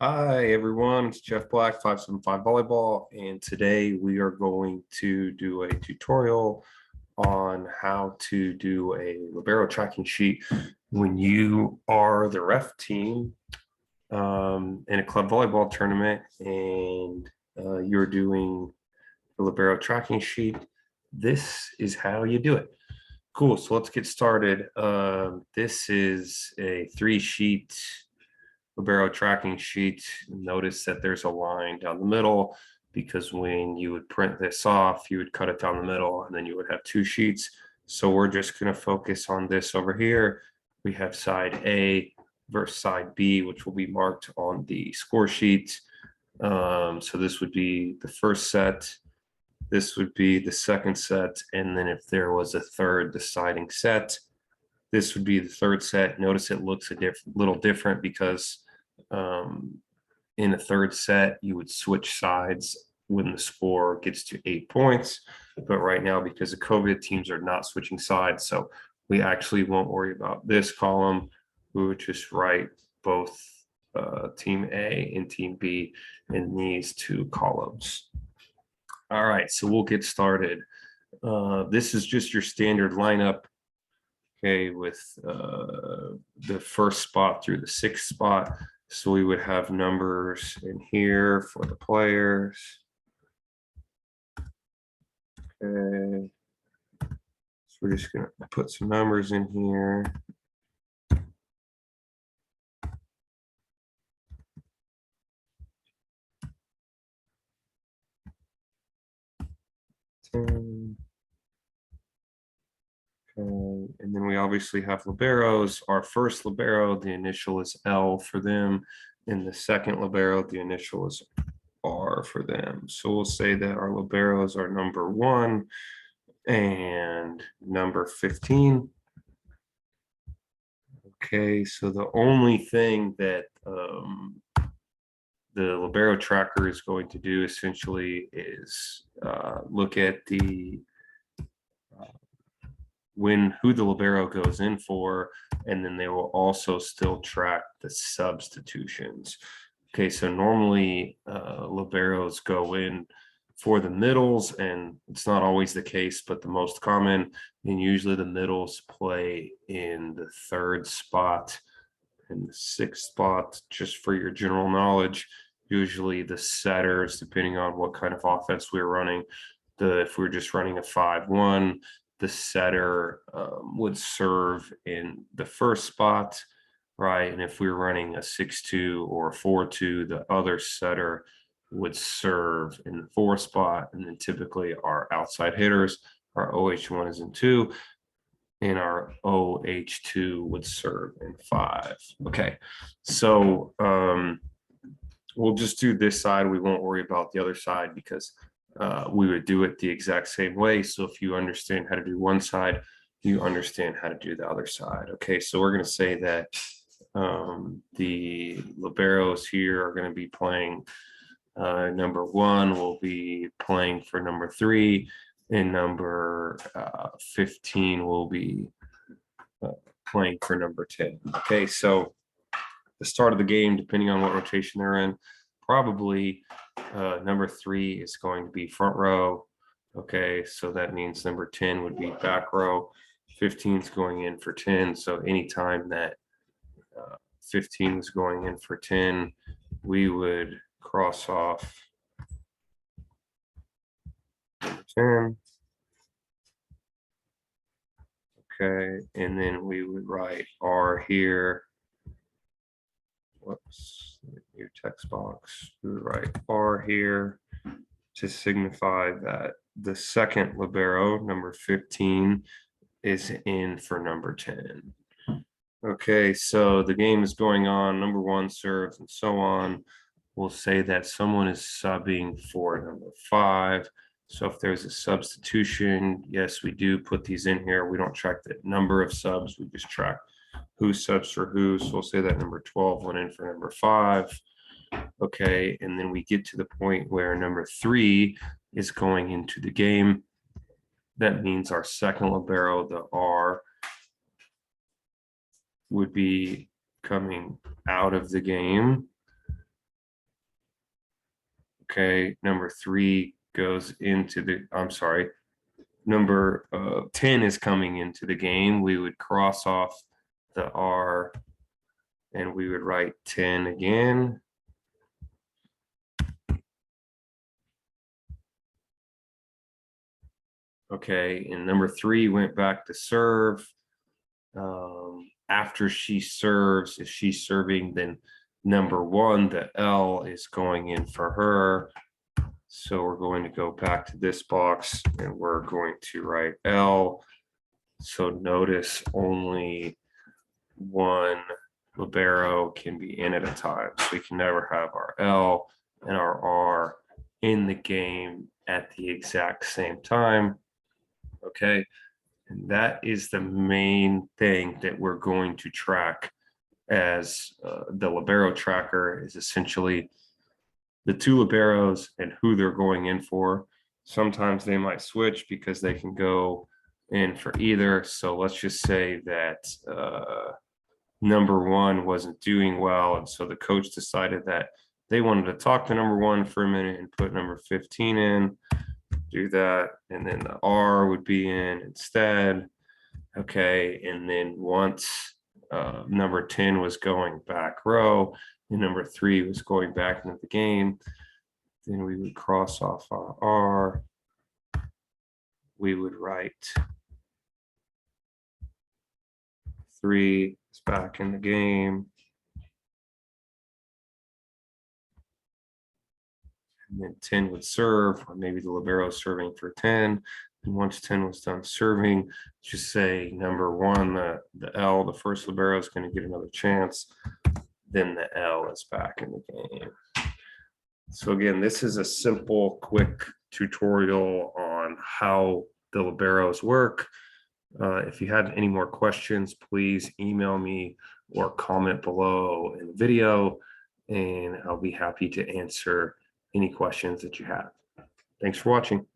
Hi everyone, it's Jeff Black, 575 Volleyball, and today we are going to do a tutorial on how to do a libero tracking sheet when you are the ref team in a club volleyball tournament and you're doing the libero tracking sheet. This is how you do it. Cool, so let's get started. This is a 3-sheet libero tracking sheet. Notice that there's a line down the middle because when you would print this off, you would cut it down the middle and then you would have 2 sheets. So we're just going to focus on this over here. We have side A versus side B, which will be marked on the score sheet. So this would be the first set. This would be the second set. And then if there was a third deciding set, this would be the third set. Notice it looks a little different because in a third set, you would switch sides when the score gets to 8 points. But right now, because of COVID, teams are not switching sides. So we actually won't worry about this column. We would just write both team A and team B in these 2 columns. All right, so we'll get started. This is just your standard lineup. Okay, with the first spot through the 6th spot. So we would have numbers in here for the players. Okay. So we're just gonna put some numbers in here. Okay, and then we obviously have liberos. Our first libero, the initial is L for them. And the second libero, the initial is R for them. So we'll say that our liberos are number 1 and number 15. Okay, so the only thing that the libero tracker is going to do essentially is look at the who the libero goes in for, and then they will also still track the substitutions. Okay, so normally liberos go in for the middles, and it's not always the case, but the most common, and usually the middles play in the 3rd spot and the 6th spot. Just for your general knowledge, usually the setters, depending on what kind of offense we're running, if we're just running a 5-1, the setter would serve in the 1st spot, right? And if we're running a 6-2 or a 4-2, the other setter would serve in the 4th spot. And then typically our outside hitters, our OH1 is in 2, and our OH2 would serve in 5. Okay, so we'll just do this side. We won't worry about the other side because we would do it the exact same way. So if you understand how to do one side, you understand how to do the other side. Okay, so we're going to say that the liberos here are going to be playing number 1 will be playing for number 3, and number 15 will be playing for number 10. Okay, so the start of the game, depending on what rotation they're in, probably number 3 is going to be front row. Okay, so that means number 10 would be back row. 15 is going in for 10. So anytime that 15 is going in for 10, we would cross off 10. Okay, and then we would write R here. Whoops, new text box. We would write R here to signify that the second libero, number 15, is in for number 10. Okay, so the game is going on, number 1 serves and so on. We'll say that someone is subbing for number 5. So if there's a substitution, yes, we do put these in here. We don't track the number of subs, we just track who subs for who. So we'll say that number 12 went in for number 5. Okay, and then we get to the point where number 3 is going into the game. That means our second libero, the R, would be coming out of the game. Okay, number 3 goes into the, I'm sorry, number 10 is coming into the game. We would cross off the R and we would write 10 again. Okay, and number 3 went back to serve. After she serves, if she's serving, then number 1, the L is going in for her. So we're going to go back to this box and we're going to write L. So notice only one libero can be in at a time. So we can never have our L and our R in the game at the exact same time. Okay. And that is the main thing that we're going to track as the libero tracker is essentially the 2 liberos and who they're going in for. Sometimes they might switch because they can go in for either. So let's just say that number 1 wasn't doing well. And so the coach decided that they wanted to talk to number 1 for a minute and put number 15 in. Do that, and then the R would be in instead. Okay, and then once number 10 was going back row and number 3 was going back into the game, then we would cross off our R. We would write 3 is back in the game. And then 10 would serve, or maybe the libero serving for 10. And once 10 was done serving, just say number 1, the L, the first libero is going to get another chance. Then the L is back in the game. So again, this is a simple, quick tutorial on how the liberos work. If you have any more questions, please email me or comment below in the video, and I'll be happy to answer any questions that you have. Thanks for watching.